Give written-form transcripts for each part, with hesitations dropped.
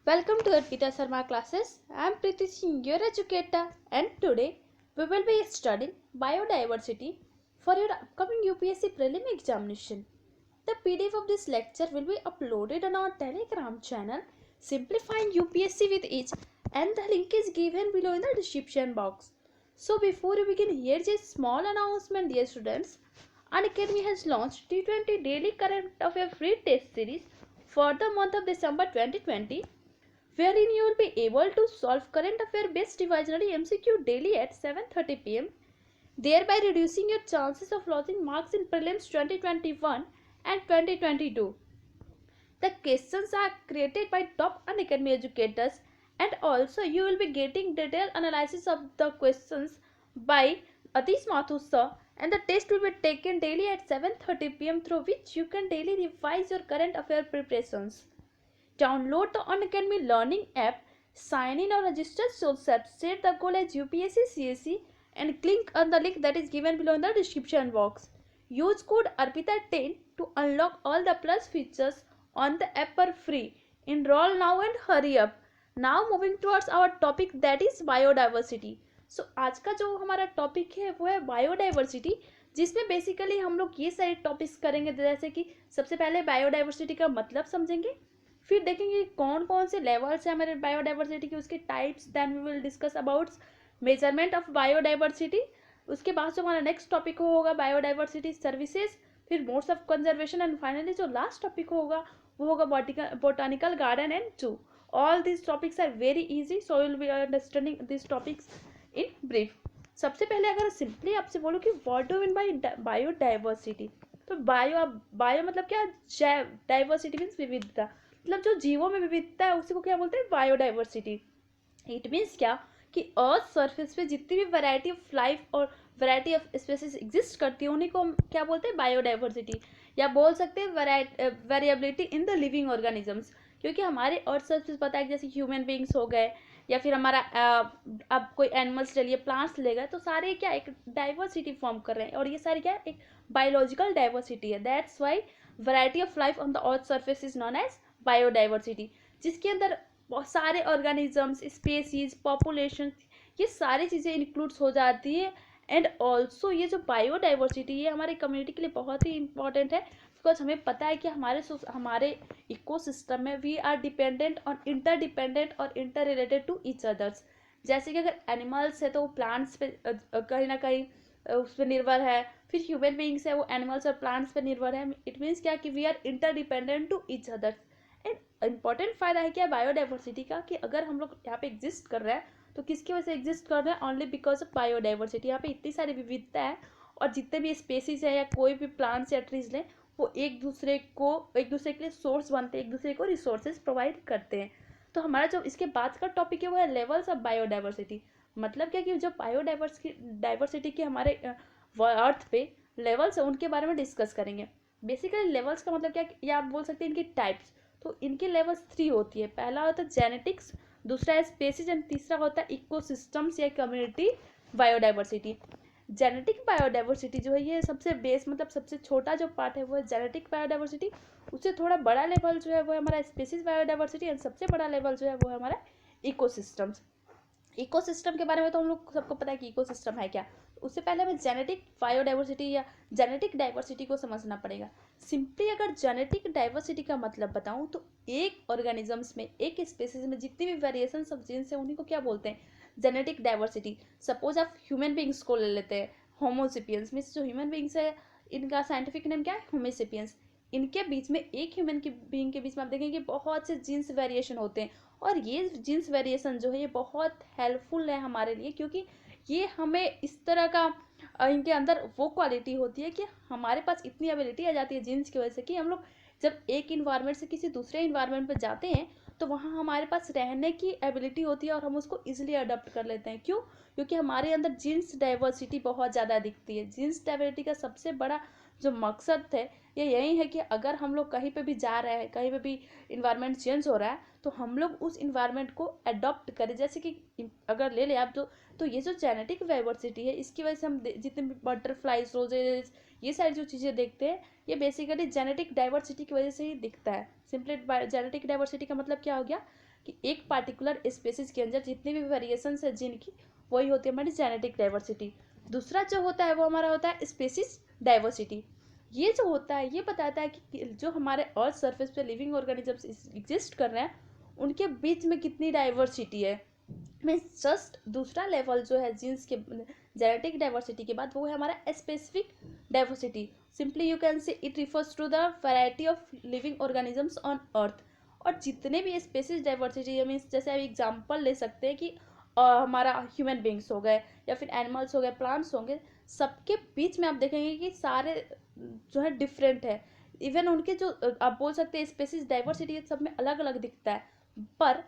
Welcome to Arpita Sharma classes. I am Preeti Singh, your educator, and today we will be studying biodiversity for your upcoming UPSC prelim examination. The PDF of this lecture will be uploaded on our Telegram channel. Simply find UPSC with each, and the link is given below in the description box. So before we begin, here's a small announcement, dear students. Unacademy has launched T20 Daily Current Affair Free Test Series for the month of December 2020, wherein you will be able to solve current affair based divisionary MCQ daily at 7:30 pm, thereby reducing your chances of losing marks in prelims 2021 and 2022. The questions are created by top Unacademy educators, and also you will be getting detailed analysis of the questions by Atish Mathur sir, and the test will be taken daily at 7:30 pm, through which you can daily revise your current affair preparations. Download the Unacademy Learning app, sign in or register yourself, set the goal as UPSC CSE, and click on the link that is given below in the description box. Use code ARPITA10 to unlock all the plus features on the app for free. Enroll now and hurry up. Now moving towards our topic, that is biodiversity. So आज का जो हमारा topic है वो है biodiversity, जिसमें basically हम लोग ये सारे टॉपिक्स करेंगे, जैसे कि सबसे पहले बायोडाइवर्सिटी का मतलब समझेंगे, फिर देखेंगे कौन कौन से लेवल्स है हमारे बायोडाइवर्सिटी के, उसके types, then we will discuss about measurement of biodiversity. उसके बाद जो हमारा नेक्स्ट टॉपिक होगा बायोडाइवर्सिटी सर्विसेज, फिर modes of conservation, and finally जो लास्ट टॉपिक होगा वो होगा botanical garden and zoo. All this topics are very easy, so will be understanding this topics in brief. सबसे पहले अगर सिंपली आपसे बोलो कि what do mean by biodiversity, तो बायो मतलब क्या, डाइवर्सिटी मीन्स विविधता, मतलब जो जीवों में विविधता है उसी को क्या बोलते हैं, बायोडाइवर्सिटी। इट मीन्स क्या कि अर्थ सरफेस पे जितनी भी वैरायटी ऑफ लाइफ और वैरायटी ऑफ स्पेसीज एग्जिस्ट करती है उन्हीं को हम क्या बोलते हैं, बायोडाइवर्सिटी, या बोल सकते हैं variability in the living organisms. क्योंकि हमारे अर्थ सरफेस पता है, जैसे ह्यूमन बींग्स हो गए, या फिर हमारा अब कोई एनिमल्स ले लिए, प्लांट्स ले गए, तो सारे क्या एक डाइवर्सिटी फॉर्म कर रहे हैं, और ये सारी क्या एक बायोलॉजिकल डाइवर्सिटी है। That's why variety of life on the earth surface is known as biodiversity, जिसके अंदर बहुत सारे ऑर्गेनिजम्स, स्पेसीज, पॉपुलेशन, ये सारी चीज़ें इंक्लूड्स हो जाती है। एंड ऑल्सो ये जो बायोडाइवर्सिटी है हमारे कम्युनिटी के लिए बहुत ही इंपॉर्टेंट है, बिकॉज हमें पता है कि हमारे इकोसिस्टम में वी आर डिपेंडेंट और इंटरडिपेंडेंट और inter related to each others. जैसे कि अगर एनिमल्स है तो वो प्लांट्स पे कहीं ना कहीं उस पर निर्भर है, फिर ह्यूमन बींग्स है वो एनिमल्स और प्लांट्स पे निर्भर है। इट मीन्स क्या कि we are interdependent to each others. And important फायदा है क्या बायोडाइवर्सिटी का, कि अगर हम लोग यहाँ पे एग्जिस्ट कर रहे हैं तो किसकी वजह से एग्जिस्ट कर रहे हैं, ओनली बिकॉज ऑफ बायोडाइवर्सिटी। यहाँ पे इतनी सारी विविधता है, और जितने भी स्पेसीज है या कोई भी प्लांट्स या ट्रीज लें, वो एक दूसरे के लिए सोर्स बनते हैं, एक दूसरे को रिसोर्सेज प्रोवाइड करते हैं। तो हमारा जो इसके बाद का टॉपिक है वो है लेवल्स ऑफ बायोडाइवर्सिटी। मतलब क्या कि जो डाइवर्सिटी के हमारे अर्थ पे लेवल्स है उनके बारे में डिस्कस करेंगे। बेसिकली लेवल्स का मतलब क्या, या आप बोल सकते हैं इनकी टाइप्स। तो इनकी लेवल्स 3 होती है। पहला होता है जेनेटिक्स, दूसरा है स्पेसीज, एंड तीसरा होता है इकोसिस्टम्स या कम्युनिटी बायोडाइवर्सिटी। जेनेटिक बायोडाइवर्सिटी जो है ये सबसे बेस, मतलब सबसे छोटा जो पार्ट है वो है जेनेटिक बायोडाइवर्सिटी। उससे थोड़ा बड़ा लेवल जो है वो है हमारा स्पेसीज बायोडाइवर्सिटी, एंड सबसे बड़ा लेवल जो है वो है हमारा इकोसिस्टम्स। इकोसिस्टम के बारे में तो हम लोग सबको पता है कि इकोसिस्टम है क्या। उससे पहले हमें जेनेटिक बायोडाइवर्सिटी या जेनेटिक डाइवर्सिटी को समझना पड़ेगा। सिंपली अगर जेनेटिक डाइवर्सिटी का मतलब बताऊं तो एक ऑर्गेनिजम्स में, एक स्पेसीज में जितनी भी वेरिएशंस ऑफ जीन्स है उन्हीं को क्या बोलते हैं, जेनेटिक डाइवर्सिटी। सपोज आप ह्यूमन बींग्स को ले लेते हैं, होमोसेपियंस में जो ह्यूमन बींग्स है इनका साइंटिफिक नेम क्या है, होमोसेपियंस। इनके बीच में, एक ह्यूमन की बींग के बीच में आप देखेंगे बहुत से जीन्स वेरिएशन होते हैं, और ये जीन्स वेरिएशन जो है ये बहुत हेल्पफुल है हमारे लिए, क्योंकि ये हमें इस तरह का इनके अंदर वो क्वालिटी होती है कि हमारे पास इतनी एबिलिटी आ जाती है जीन्स की वजह से, कि हम लोग जब एक इन्वायरमेंट से किसी दूसरे इन्वायरमेंट पर जाते हैं तो वहाँ हमारे पास रहने की एबिलिटी होती है, और हम उसको ईजिली अडॉप्ट कर लेते हैं। क्यों? क्योंकि हमारे अंदर जीन्स डाइवर्सिटी बहुत ज़्यादा दिखती है। जीन्स डाइवर्सिटी का सबसे बड़ा जो मकसद है ये यही है कि अगर हम लोग कहीं पे भी जा रहे हैं, कहीं पे भी इन्वायरमेंट चेंज हो रहा है, तो हम लोग उस इन्वायरमेंट को अडॉप्ट करें। जैसे कि अगर ले लें आप तो ये जो जेनेटिक डाइवर्सिटी है इसकी वजह से हम जितने भी बटरफ्लाइज, रोजेज, ये सारी जो चीज़ें देखते हैं ये बेसिकली जेनेटिक डाइवर्सिटी की वजह से ही दिखता है। सिंपली जेनेटिक डाइवर्सिटी का मतलब क्या हो गया, कि एक पार्टिकुलर स्पेसिस के अंदर जितनी भी वेरिएशंस है जिनकी, वही होती है हमारी जेनेटिक डाइवर्सिटी। दूसरा जो होता है वो हमारा होता है स्पेसिस डाइवर्सिटी। ये जो होता है ये बताता है कि जो हमारे अर्थ सरफेस पे लिविंग ऑर्गेनिजम्स एग्जिस्ट कर रहे हैं उनके बीच में कितनी डाइवर्सिटी है। मीन्स जस्ट दूसरा लेवल जो है जीन्स के जेनेटिक डाइवर्सिटी के बाद वो है हमारा specific diversity. Simply you can say it refers to the variety of living organisms on earth. और जितने भी स्पेसिस डाइवर्सिटी है, मीन्स जैसे आप एग्जांपल ले सकते हैं कि हमारा ह्यूमन बींग्स हो गए या फिर एनिमल्स हो गए, प्लांट्स होंगे, सबके बीच में आप देखेंगे कि सारे जो है डिफरेंट है। इवन उनके जो आप बोल सकते हैं स्पेसिस डाइवर्सिटी सब में अलग अलग दिखता है, पर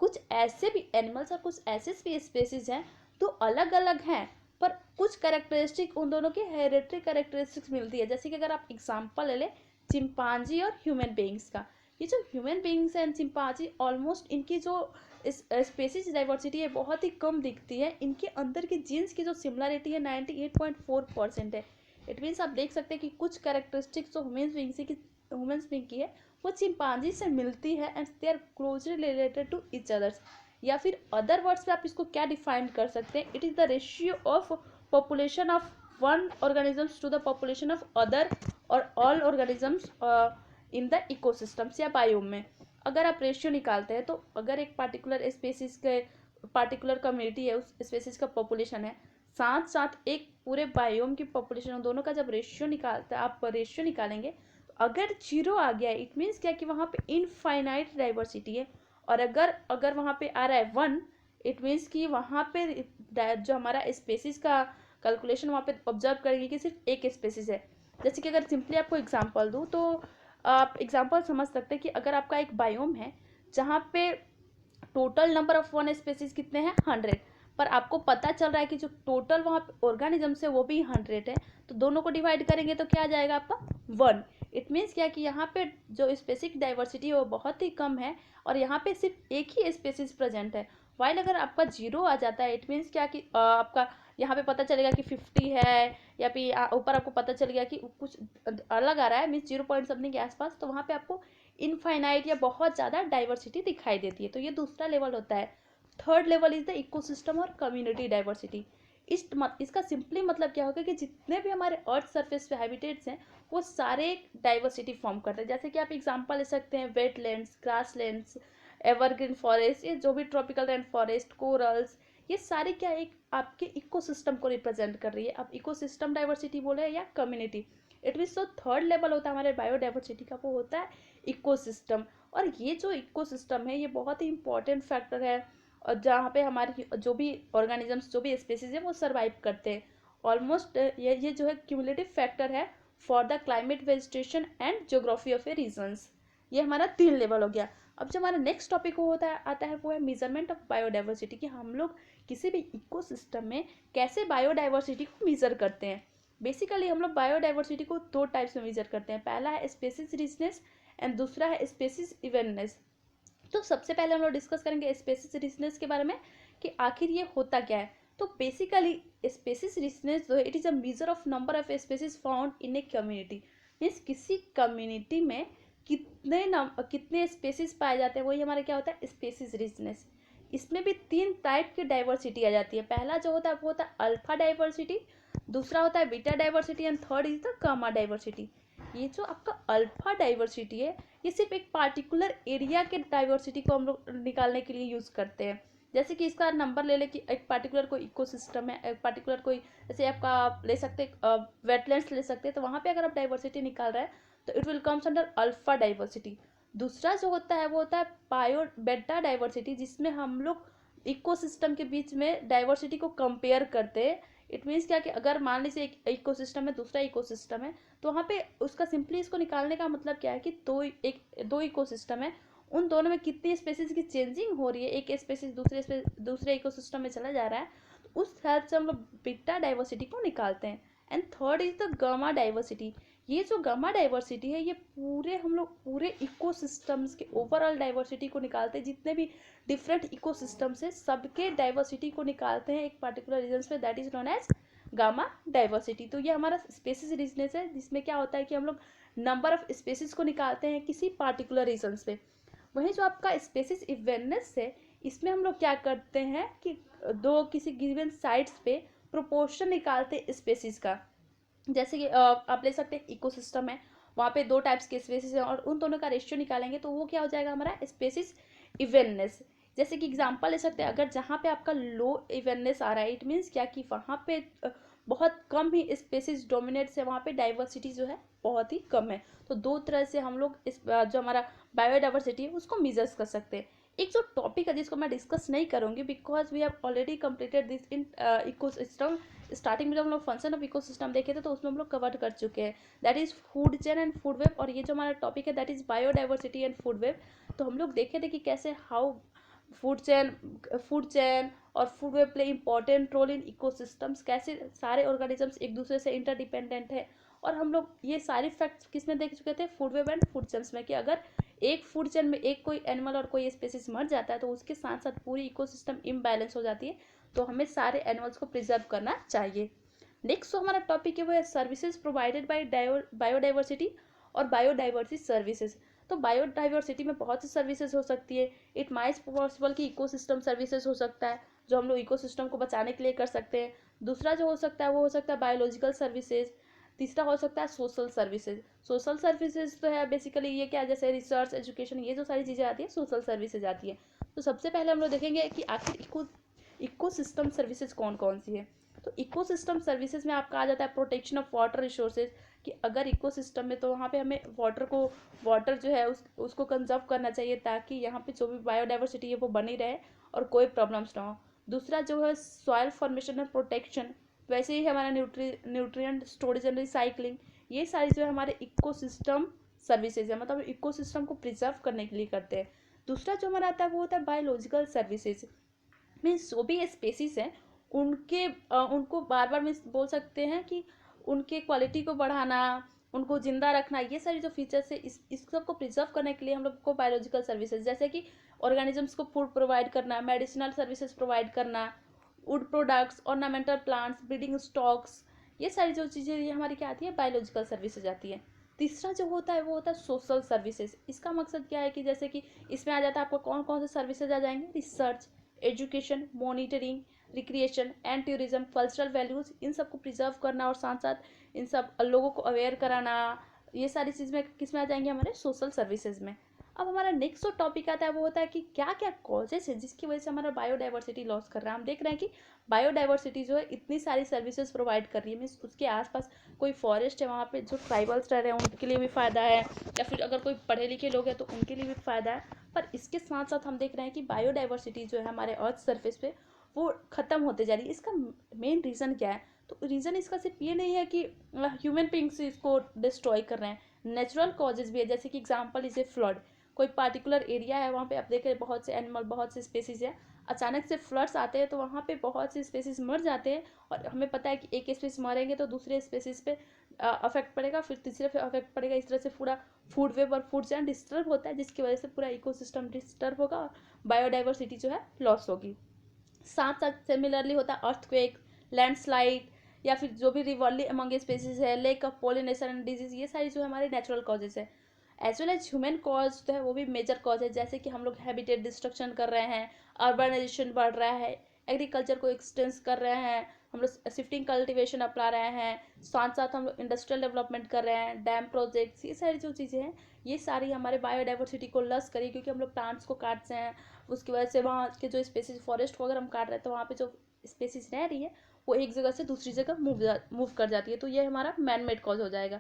कुछ ऐसे भी एनिमल्स और कुछ ऐसे भी स्पेसीज हैं तो अलग अलग हैं, पर कुछ कैरेक्टरिस्टिक उन दोनों की हेरिडिटरी कैरेक्टरिस्टिक्स मिलती है। जैसे कि अगर आप एग्जांपल ले लें चिंपांजी और ह्यूमन बीइंग्स का, ये जो human beings and chimpanzee almost इनकी जो स्पेसीज डाइवर्सिटी है बहुत ही कम दिखती है। इनके अंदर की जीन्स की जो सिमिलरिटी है 98.4% है। इट मीन्स आप देख सकते हैं कि कुछ कैरेक्टरिस्टिक्स जो ह्यूमन्स बीइंग की है वो चिंपांजी से मिलती है and they are closely related to each others. या फिर अदर वर्ड्स में आप इसको क्या डिफाइन कर सकते हैं, it is the ratio of population of one organisms to the population of other or all organisms in the ecosystems या बायोम में। अगर आप रेशियो निकालते हैं तो अगर एक पार्टिकुलर स्पेसिस के पार्टिकुलर कम्युनिटी है, उस स्पेसिस का पॉपुलेशन है, साथ साथ एक पूरे बायोम की पॉपुलेशन, दोनों का जब रेशियो निकालते हैं, आप रेशियो निकालेंगे, अगर जीरो आ गया इट मीन्स क्या कि वहाँ पे इनफाइनाइट डाइवर्सिटी है। और अगर वहाँ पे आ रहा है 1, इट मीन्स कि वहाँ पे जो हमारा स्पेसिस का कैलकुलेशन वहाँ पे ऑब्जर्व करेंगे कि सिर्फ एक स्पेसिस है। जैसे कि अगर सिंपली आपको एग्जांपल दूँ तो आप एग्जांपल समझ सकते हैं कि अगर आपका एक बायोम है जहाँ पे total number of one spaces कितने हैं 100, पर आपको पता चल रहा है कि जो टोटल वहाँ पे ऑर्गेनिजम्स है वो भी 100 है, तो दोनों को डिवाइड करेंगे तो क्या आ जाएगा आपका 1। इट मीन्स क्या कि यहाँ पे जो स्पेसिफिक डाइवर्सिटी है वो बहुत ही कम है और यहाँ पे सिर्फ एक ही स्पेसिस प्रेजेंट है। वाइल अगर आपका जीरो आ जाता है इट मीन्स क्या कि आपका यहाँ पे पता चलेगा कि 50 है, या फिर ऊपर आपको पता चल गया कि कुछ अलग आ रहा है मीन्स 0 पॉइंट समथिंग के आसपास, तो वहाँ पे आपको इनफाइनाइट या बहुत ज़्यादा डाइवर्सिटी दिखाई देती है। तो ये दूसरा लेवल होता है। Third level is the ecosystem और कम्युनिटी डाइवर्सिटी। इसका सिंपली मतलब क्या होगा कि जितने भी हमारे अर्थ सरफेस पे हैबिटेट्स हैं वो सारे डाइवर्सिटी फॉर्म करते हैं। जैसे कि आप एग्जांपल ले सकते हैं वेटलैंड्स, ग्रासलैंड्स, एवरग्रीन फॉरेस्ट, ये जो भी ट्रॉपिकल रेन फॉरेस्ट, कोरल्स, ये सारे क्या एक आपके इकोसिस्टम को रिप्रेजेंट कर रही है। आप इकोसिस्टम डाइवर्सिटी बोले या कम्युनिटी, इट मीन्स जो थर्ड लेवल होता है हमारे बायोडाइवर्सिटी का वो होता है इकोसिस्टम। और ये जो इकोसिस्टम है ये बहुत ही इंपॉर्टेंट फैक्टर है और जहाँ पे हमारी जो भी ऑर्गेनिजम्स, जो भी स्पेसीज है वो सर्वाइव करते हैं। ऑलमोस्ट ये जो है क्यूमुलेटिव फैक्टर है for the climate, vegetation and geography of a regions. ये हमारा 3 लेवल हो गया। अब जो हमारा नेक्स्ट टॉपिक आता है वो है मेजरमेंट ऑफ बायोडाइवर्सिटी, कि हम लोग किसी भी इकोसिस्टम में कैसे बायोडाइवर्सिटी को मेजर करते हैं। बेसिकली हम लोग बायोडाइवर्सिटी को 2 टाइप्स में मेजर करते हैं। पहला है स्पेसिस रिचनेस एंड दूसरा है स्पेसिस इवेननेस। तो सबसे पहले हम लोग डिस्कस करेंगे स्पेसिस रिचनेस के बारे में कि आखिर ये होता क्या है। तो बेसिकली स्पेसिस रिचनेस जो है it is a measure of number of species found in a community. Means किसी कम्युनिटी में कितने स्पेसिस पाए जाते हैं, वही हमारा क्या होता है स्पेसिस रिचनेस। इसमें भी 3 टाइप की डाइवर्सिटी आ जाती है। पहला जो होता है वो होता है अल्फा डाइवर्सिटी, दूसरा होता है beta diversity and third is the gamma diversity. ये जो आपका अल्फा डाइवर्सिटी है ये सिर्फ एक पार्टिकुलर एरिया के डाइवर्सिटी को हम लोग निकालने के लिए यूज़ करते हैं। जैसे कि इसका नंबर ले ले कि एक पार्टिकुलर कोई इकोसिस्टम है, एक पार्टिकुलर कोई, जैसे आपका ले सकते वेटलैंड्स ले सकते हैं, तो वहाँ पे अगर आप डाइवर्सिटी निकाल रहे हैं तो it will comes under alpha diversity. दूसरा जो होता है वो होता है बायो बेटा डाइवर्सिटी, जिसमें हम लोग इकोसिस्टम के बीच में डाइवर्सिटी को कंपेयर करते हैं। इट मीन्स क्या कि अगर मान लीजिए एक इकोसिस्टम है दूसरा इकोसिस्टम है, तो वहाँ पे उसका सिंपली इसको निकालने का मतलब क्या है कि दो इकोसिस्टम है, उन दोनों में कितनी स्पेसीज की चेंजिंग हो रही है, एक स्पेसीज दूसरे इकोसिस्टम में चला जा रहा है, तो उस हेल्प से हम लोग बीटा डाइवर्सिटी को निकालते हैं। And third is the gamma diversity. ये जो गामा डाइवर्सिटी है ये हम लोग पूरे इकोसिस्टम्स के ओवरऑल डाइवर्सिटी को निकालते हैं। जितने भी डिफरेंट इकोसिस्टम्स है सबके डाइवर्सिटी को निकालते हैं एक पार्टिकुलर रीजन्स पे, that is known as gamma diversity. तो ये हमारा स्पेसिस रीजनेस है जिसमें क्या होता है कि हम लोग नंबर ऑफ स्पेसिस को निकालते हैं किसी पार्टिकुलर रीजन्स पे। वहीं जो आपका स्पेसिस इवेंटनेस है, इसमें हम लोग क्या करते हैं कि दो किसी गिवन साइट्स पे प्रोपोर्शन निकालते हैं स्पेसिस का। जैसे कि आप ले सकते हैं इकोसिस्टम है, वहाँ पे दो टाइप्स के स्पेसिस हैं और उन दोनों का रेशियो निकालेंगे तो वो क्या हो जाएगा हमारा स्पेसिस इवेंटनेस। जैसे कि एग्जांपल ले सकते हैं, अगर जहाँ पे आपका लो इवेंटनेस आ रहा है, इट मीन्स क्या कि वहाँ पे बहुत कम ही स्पेसिस डोमिनेट्स है, वहाँ पे डाइवर्सिटी जो है बहुत ही कम है। तो दो तरह से हम लोग इस जो हमारा बायोडाइवर्सिटी है उसको मेजर्स कर सकते हैं। एक जो टॉपिक है जिसको मैं डिस्कस नहीं करूँगी because we have already completed this in ecosystem. Starting में जब हम लोग फंक्शन ऑफ इकोसिस्टम देखे थे तो उसमें हम लोग कवर कर चुके हैं, that is food chain and food web. और ये जो हमारा टॉपिक है that is biodiversity and food web. तो हम लोग देखे थे कि कैसे हाउ फूड चेन और food web play important role in ecosystems, कैसे सारे ऑर्गेनिजम्स एक दूसरे से इंटरडिपेंडेंट है। और हम लोग ये सारे फैक्ट्स किसमें देख चुके थे, food web and food chains में, कि अगर एक फूड चेन में एक कोई एनिमल और कोई स्पेसिस मर जाता है तो उसके साथ साथ पूरी इकोसिस्टम इम्बैलेंस हो जाती है। तो हमें सारे एनिमल्स को प्रिजर्व करना चाहिए। नेक्स्ट जो हमारा टॉपिक है वो है सर्विसेज प्रोवाइडेड बाय बायोडाइवर्सिटी और बायोडाइवर्सिटी सर्विसेज। तो बायोडाइवर्सिटी में बहुत सी सर्विसेज हो सकती है। इट माइट पॉसिबल कि इकोसिस्टम सर्विसेज हो सकता है जो हम लोग इकोसिस्टम को बचाने के लिए कर सकते हैं। दूसरा जो हो सकता है वो हो सकता है बायोलॉजिकल सर्विसेज। तीसरा हो सकता है सोशल सर्विसेज। सोशल सर्विसेज तो है बेसिकली ये क्या, जैसे रिसर्च, एजुकेशन, ये जो सारी चीज़ें आती है सोशल सर्विसेज आती है। तो सबसे पहले हम लोग देखेंगे कि आखिर इकोसिस्टम सर्विसेज कौन कौन सी है। तो इकोसिस्टम सर्विसेज में आपका आ जाता है प्रोटेक्शन ऑफ वाटर रिसोर्सेज, कि अगर इकोसिस्टम में तो वहाँ पे हमें वाटर जो है उसको कंजर्व करना चाहिए ताकि यहाँ पे जो भी बायोडाइवर्सिटी है वो बनी रहे और कोई प्रॉब्लम्स ना हो। दूसरा जो है सॉइल फॉर्मेशन एंड प्रोटेक्शन, वैसे ही हमारा न्यूट्रिएंट स्टोरेज एंड रिसाइकलिंग, ये सारी जो है हमारे इकोसिस्टम सर्विसेज है, मतलब इकोसिस्टम को प्रिजर्व करने के लिए करते हैं। दूसरा जो हमारा आता है वो होता है बायोलॉजिकल सर्विसेज। मीन्स जो भी स्पेसीज हैं उनको बार बार मीन्स बोल सकते हैं कि उनके क्वालिटी को बढ़ाना, उनको जिंदा रखना, ये सारी जो फीचर्स है इस सब को प्रिजर्व करने के लिए हम लोग को बायोलॉजिकल सर्विसेज, जैसे कि ऑर्गेनिजम्स को फूड प्रोवाइड करना, मेडिसिनल सर्विसेज प्रोवाइड करना, would products, ornamental plants, breeding stocks, ये सारी जो चीज़ें ये हमारी क्या आती है, बायोलॉजिकल सर्विसेज आती है। तीसरा जो होता है वो होता है सोशल सर्विसेज। इसका मकसद क्या है कि जैसे कि इसमें आ जाता है आपको कौन कौन से सर्विसेज आ जाएंगे, research, education, monitoring, recreation and tourism, cultural values, इन सबको प्रिजर्व करना और साथ साथ इन सब लोगों को अवेयर कराना, ये सारी चीज़ में किस में आ जाएंगे, हमारे सोशल सर्विसेज में। अब हमारा नेक्स्ट जो टॉपिक आता है वो होता है कि क्या क्या कॉजेस है जिसकी वजह से हमारा बायोडाइवर्सिटी लॉस कर रहा है। हम देख रहे हैं कि बायोडाइवर्सिटी जो है इतनी सारी सर्विसेज प्रोवाइड कर रही है, मीन्स उसके आसपास कोई फॉरेस्ट है, वहाँ पे जो ट्राइबल्स रह रहे हैं उनके लिए भी फ़ायदा है, या फिर अगर कोई पढ़े लिखे लोग हैं तो उनके लिए भी फ़ायदा है। पर इसके साथ साथ हम देख रहे हैं कि बायोडाइवर्सिटी जो है हमारे अर्थ सरफेस पे वो ख़त्म होते जा रही है। इसका मेन रीज़न क्या है, तो रीज़न इसका सिर्फ ये नहीं है कि ह्यूमन बींग्स इसको डिस्ट्रॉय कर रहे हैं, नेचुरल कॉजेज भी है। जैसे कि एग्जांपल इज ए फ्लड, कोई पार्टिकुलर एरिया है वहाँ पे आप देखें बहुत से एनिमल, बहुत से स्पेसीज है, अचानक से फ्लड्स आते हैं तो वहाँ पे बहुत से स्पेसीज मर जाते हैं। और हमें पता है कि एक स्पेसीज मरेंगे तो दूसरे स्पेसीज पे अफेक्ट पड़ेगा, फिर तीसरे पे अफेक्ट पड़ेगा, इस तरह से पूरा फूड वेब और फूड चेन डिस्टर्ब होता है, जिसकी वजह से पूरा इकोसिस्टम डिस्टर्ब होगा और बायोडाइवर्सिटी जो है लॉस होगी। साथ साथ सिमिलरली होता है अर्थक्वेक, लैंडस्लाइड, या फिर जो भी रिवॉल्व अमंग स्पेसीज है, lack of pollination and disease, ये सारी जो हमारे नेचुरल कॉजेज है। As well as human cause जो है वो भी मेजर कॉज है, जैसे कि हम लोग हैबिटेट डिस्ट्रक्शन कर रहे हैं, अर्बनाइजेशन बढ़ रहा है, एग्रीकल्चर को एक्सटेंस कर रहे हैं, हम लोग शिफ्टिंग कल्टिवेशन अपना रहे हैं, साथ साथ हम लोग इंडस्ट्रियल डेवलपमेंट कर रहे हैं, डैम प्रोजेक्ट्स, ये सारी जो चीज़ें हैं ये सारी हमारे बायोडाइवर्सिटी को लॉस करी, क्योंकि हम लोग प्लांट्स को काटते हैं, उसकी वजह से वहाँ के जो स्पेसीज, फॉरेस्ट को अगर हम काट रहे हैं तो वहाँ पे जो स्पेसीज रह रही है वो एक जगह से दूसरी जगह मूव कर जाती है, तो ये हमारा मैन मेड कॉज हो जाएगा।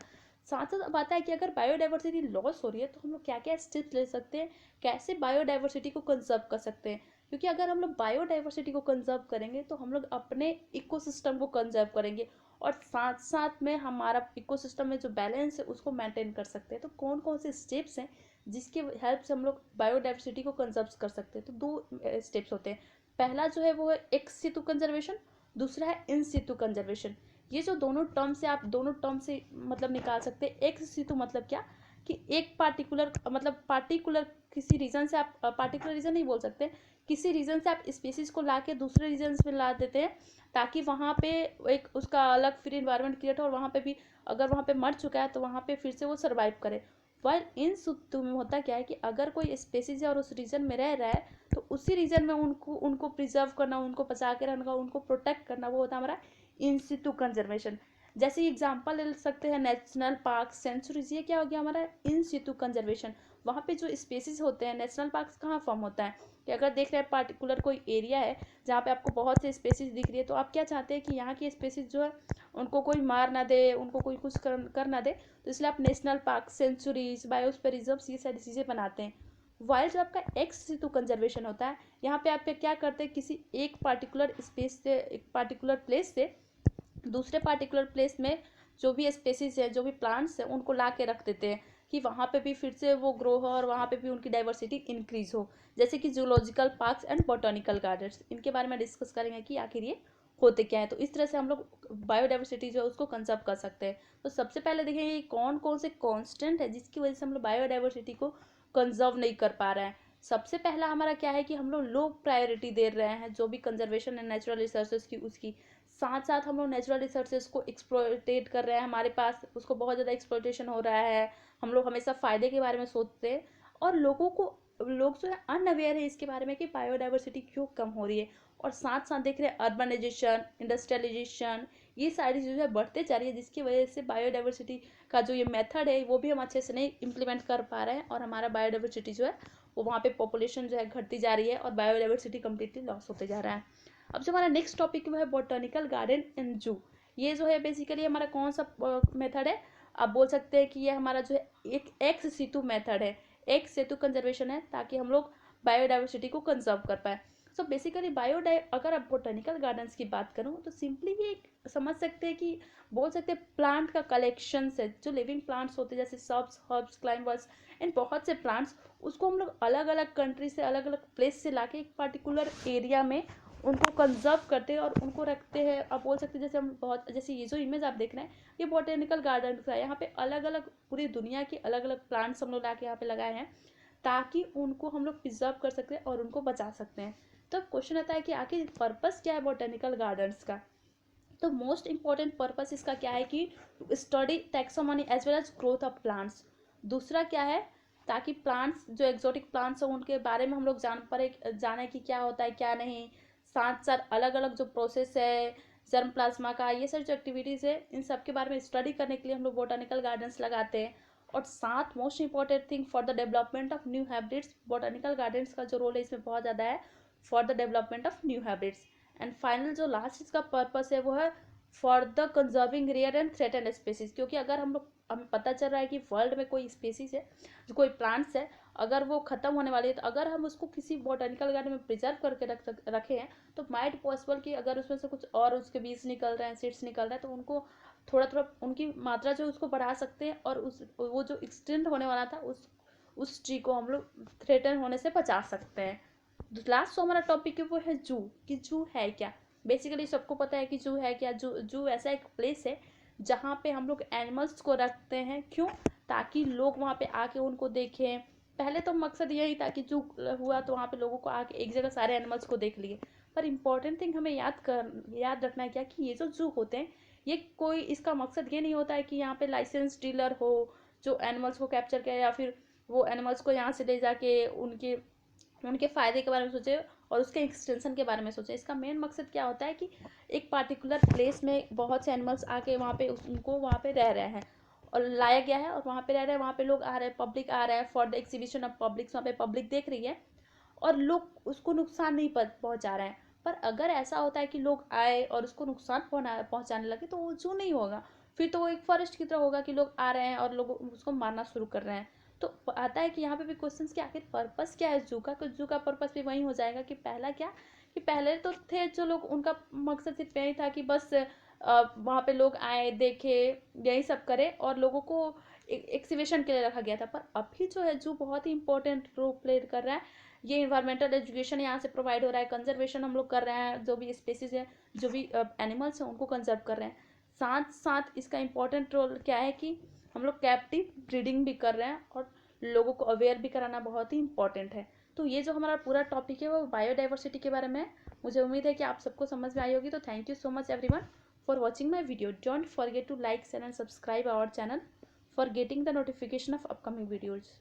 साथ साथ अब आता है कि अगर बायोडाइवर्सिटी लॉस हो रही है तो हम लोग क्या क्या स्टेप्स ले सकते हैं, कैसे बायोडाइवर्सिटी को कंजर्व कर सकते हैं। क्योंकि अगर हम लोग बायोडाइवर्सिटी को कंजर्व करेंगे तो हम लोग अपने इकोसिस्टम को कंजर्व करेंगे और साथ साथ में हमारा इकोसिस्टम में जो बैलेंस है उसको मेंटेन कर सकते हैं। तो कौन कौन से स्टेप्स हैं जिसके हेल्प से हम लोग बायोडाइवर्सिटी को कंजर्व कर सकते हैं, तो दो स्टेप्स होते हैं। पहला जो है वो है एक्स सितु कंजर्वेशन, दूसरा है इन सितु कंजर्वेशन। ये जो दोनों टर्म से आप दोनों टर्म से मतलब निकाल सकते हैं। एक्स सितु मतलब क्या, कि एक पार्टिकुलर किसी रीजन से आप, पार्टिकुलर रीजन नहीं बोल सकते, किसी रीजन से आप स्पीसीज को ला के दूसरे रीजन में ला देते हैं ताकि वहाँ पे एक उसका अलग फिर इन्वायरमेंट क्रिएट हो और वहाँ पे भी अगर वहाँ पे मर चुका है तो वहाँ पे फिर से वो सर्वाइव करे। वाइल इन सितु में होता क्या है कि अगर कोई स्पेसीज है और उस रीजन में रह रहा है तो उसी रीजन में उनको प्रिजर्व करना, उनको बचा के रखना, उनको प्रोटेक्ट करना, वो होता है हमारा इन सितु कंजर्वेशन। जैसे एग्जांपल ले सकते हैं नेशनल पार्क, सेंचुरीज, ये क्या हो गया हमारा इन सितु कंजर्वेशन। वहाँ पे जो स्पेसीज होते हैं, नेशनल पार्क कहाँ फॉर्म होता है कि अगर देख रहे हैं पार्टिकुलर कोई एरिया है जहाँ पे आपको बहुत से स्पेसीज दिख रही है, तो आप क्या चाहते हैं कि यहाँ की स्पेसीज जो है उनको कोई मार ना दे, उनको कोई कुछ कर ना दे, तो इसलिए आप national park, sanctuaries, biosphere reserves, ये सारी चीज़ें बनाते हैं। वाइल जो आपका एक्स सितु कंजर्वेशन होता है, यहाँ पे आप क्या करते हैं, किसी एक पार्टिकुलर स्पेस से, एक पार्टिकुलर प्लेस से दूसरे पार्टिकुलर प्लेस में जो भी स्पेसीज है, जो भी प्लांट्स है, उनको ला के रख देते हैं कि वहाँ पे भी फिर से वो ग्रो हो और वहाँ पे भी उनकी डाइवर्सिटी इंक्रीज हो। जैसे कि zoological parks and botanical gardens, इनके बारे में डिस्कस करेंगे कि आखिर ये होते क्या है। तो इस तरह से हम लोग बायोडाइवर्सिटी जो है उसको कंजर्व कर सकते हैं। तो सबसे पहले देखेंगे कौन कौन से कॉन्स्टेंट है जिसकी वजह से हम लोग बायोडाइवर्सिटी को कंजर्व नहीं कर पा रहे हैं। सबसे पहला हमारा क्या है कि हम लोग लो प्रायोरिटी दे रहे हैं जो भी कंजर्वेशन है नेचुरल रिसोर्सेज की, उसकी साथ साथ हम लोग नेचुरल रिसोर्सेज को एक्सप्लॉइटेट कर रहे हैं, हमारे पास उसको बहुत ज़्यादा एक्सप्लॉइटेशन हो रहा है। हम लोग हमेशा फ़ायदे के बारे में सोचते हैं और लोग जो है अनअवेयर है इसके बारे में कि बायोडाइवर्सिटी क्यों कम हो रही है। और साथ साथ देख रहे हैं अर्बनाइजेशन, इंडस्ट्रियलाइजेशन, ये सारी चीज़ें बढ़ते जा रही है जिसकी वजह से बायोडाइवर्सिटी का जो ये मेथड है वो भी हम अच्छे से नहीं इम्प्लीमेंट कर पा रहे हैं और हमारा बायोडाइवर्सिटी जो है वो वहाँ पे पॉपुलेशन जो है घटती जा रही है और बायोडाइवर्सिटी कम्प्लीटली लॉस होते जा रहा है। अब जो हमारा नेक्स्ट टॉपिक है बॉटनिकल गार्डन एंड जू। ये जो है बेसिकली हमारा कौन सा मेथड है, आप बोल सकते हैं कि ये हमारा जो है एक एक्स सितु मेथड है, एक सेतु कंजर्वेशन है ताकि हम लोग बायोडाइवर्सिटी को कंजर्व कर पाए। सो बेसिकली अगर आप बोटेनिकल गार्डन्स की बात करूँ तो सिंपली ये समझ सकते हैं कि बोल सकते हैं प्लांट का कलेक्शन है, जो लिविंग प्लांट्स होते हैं जैसे सब्स, हर्ब्स, क्लाइंबर्स एंड बहुत से प्लांट्स, उसको हम लोग अलग अलग कंट्री से, अलग अलग प्लेस से लाके एक पर्टिकुलर एरिया में उनको कंजर्व करते हैं और उनको रखते हैं। आप बोल सकते हैं जैसे हम बहुत, जैसे ये जो इमेज आप देख रहे हैं ये बोटेनिकल गार्डन का है, यहाँ पे अलग अलग पूरी दुनिया की अलग अलग प्लांट्स हम लोग लाके यहाँ पे लगाए हैं ताकि उनको हम लोग प्रिजर्व कर सकते हैं और उनको बचा सकते हैं। तो क्वेश्चन आता है कि आखिर पर्पस क्या है बोटेनिकल गार्डन्स का। तो मोस्ट इंपॉर्टेंट पर्पस इसका क्या है कि study taxonomy as well as growth of plants. दूसरा क्या है, ताकि प्लांट्स जो एक्जोटिक प्लांट्स हैं उनके बारे में हम लोग जाने कि क्या होता है क्या नहीं। साथ साथ अलग अलग जो प्रोसेस है जर्म प्लाज्मा का, ये सब जो एक्टिविटीज़ है इन सब के बारे में स्टडी करने के लिए हम लोग बोटानिकल गार्डन्स लगाते हैं। और साथ most important thing for the development of new habits, botanical gardens का जो रोल है इसमें बहुत ज़्यादा है for the development of new habits. And final जो लास्ट इसका पर्पस है वो है for the conserving rare and threaten species. क्योंकि अगर हमें पता चल रहा है कि वर्ल्ड में कोई स्पेसीज है, जो कोई प्लांट्स है, अगर वो खत्म होने वाली है, तो अगर हम उसको किसी बोटानिकल गार्डन में प्रिजर्व करके रखे हैं तो माइट पॉसिबल कि अगर उसमें से कुछ और उसके बीज निकल रहे हैं, सीड्स निकल रहे हैं, तो उनको थोड़ा थोड़ा उनकी मात्रा जो उसको बढ़ा सकते हैं और वो जो एक्सटेंड होने वाला था उस ट्री को हम लोग थ्रेटन होने से बचा सकते हैं। लास्ट जो हमारा टॉपिक है वो है जू, कि जू है क्या। बेसिकली सबको पता है कि जू है क्या। जू ऐसा एक प्लेस है जहाँ पे हम लोग एनिमल्स को रखते हैं, क्यों, ताकि लोग वहाँ पे आके उनको देखें। पहले तो मकसद यही था कि जू हुआ तो वहाँ पे लोगों को आके एक जगह सारे एनिमल्स को देख लिए, पर इम्पॉर्टेंट थिंग हमें याद रखना है क्या कि ये जो जू होते हैं ये कोई, इसका मकसद ये नहीं होता है कि यहाँ पे लाइसेंस डीलर हो जो एनिमल्स को कैप्चर करे या फिर वो एनिमल्स को यहाँ से ले जाके उनके फ़ायदे के बारे में सोचे और उसके एक्सटेंशन के बारे में सोचे। इसका मेन मकसद क्या होता है कि एक पार्टिकुलर प्लेस में बहुत से एनिमल्स आके वहाँ पे उनको वहाँ पे रह रहे हैं और लाया गया है और वहाँ पे रह रहे हैं, वहाँ पे लोग आ रहे हैं, पब्लिक आ रहा है for the exhibition of public, वहाँ पे पब्लिक देख रही है और लोग उसको नुकसान नहीं पहुँचा रहे हैं। पर अगर ऐसा होता है कि लोग आए और उसको नुकसान पहुँचाने लगे तो वो जू नहीं होगा, फिर तो वो एक फॉरेस्ट की तरह होगा कि लोग आ रहे हैं और लोग उसको मारना शुरू कर रहे हैं। तो आता है कि यहाँ पे भी क्वेश्चन कि आखिर पर्पस क्या है जू का। तो जू का पर्पस भी वही हो जाएगा कि पहला क्या, कि पहले तो थे जो लोग, उनका मकसद सिर्फ यही था कि बस वहाँ पे लोग आए, देखे, यही सब करे और लोगों को एक्सिबिशन के लिए रखा गया था। पर अभी जो है जू बहुत ही इंपॉर्टेंट रोल प्ले कर रहा है। ये इन्वायरमेंटल एजुकेशन यहाँ से प्रोवाइड हो रहा है, कंजर्वेशन हम लोग कर रहे हैं, जो भी स्पेसीज है, जो भी एनिमल्स हैं उनको कंजर्व कर रहे हैं। साथ साथ इसका इम्पोर्टेंट रोल क्या है कि हम लोग कैप्टिव ब्रीडिंग भी कर रहे हैं और लोगों को अवेयर भी कराना बहुत ही इंपॉर्टेंट है। तो ये जो हमारा पूरा टॉपिक है वो बायोडाइवर्सिटी के बारे में है। मुझे उम्मीद है कि आप सबको समझ में आई होगी। तो thank you so much everyone for watching my video. Don't forget to like share and subscribe our channel for getting the notification of upcoming videos.